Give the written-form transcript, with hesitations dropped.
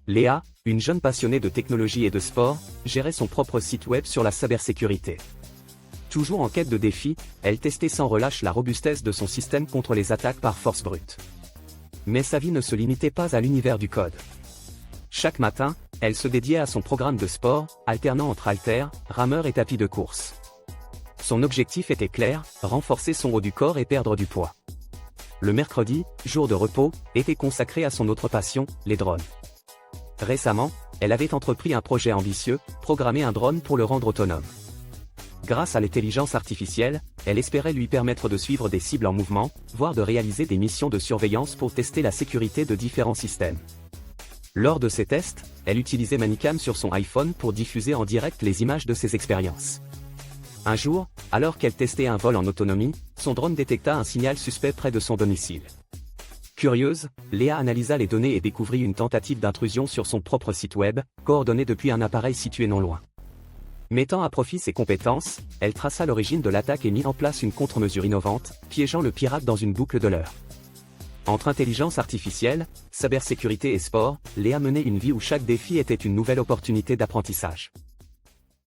Léa, une jeune passionnée de technologie et de sport, gérait son propre site web sur la cybersécurité. Toujours en quête de défis, elle testait sans relâche la robustesse de son système contre les attaques par force brute. Mais sa vie ne se limitait pas à l'univers du code. Chaque matin, elle se dédiait à son programme de sport, alternant entre haltères, rameurs et tapis de course. Son objectif était clair, renforcer son haut du corps et perdre du poids. Le mercredi, jour de repos, était consacré à son autre passion, les drones. Récemment, elle avait entrepris un projet ambitieux, programmer un drone pour le rendre autonome. Grâce à l'intelligence artificielle, elle espérait lui permettre de suivre des cibles en mouvement, voire de réaliser des missions de surveillance pour tester la sécurité de différents systèmes. Lors de ces tests, elle utilisait Manicam sur son iPhone pour diffuser en direct les images de ses expériences. Un jour, alors qu'elle testait un vol en autonomie, son drone détecta un signal suspect près de son domicile. Curieuse, Léa analysa les données et découvrit une tentative d'intrusion sur son propre site web, coordonné depuis un appareil situé non loin. Mettant à profit ses compétences, elle traça l'origine de l'attaque et mit en place une contre-mesure innovante, piégeant le pirate dans une boucle de leurre. Entre intelligence artificielle, cybersécurité et sport, Léa menait une vie où chaque défi était une nouvelle opportunité d'apprentissage.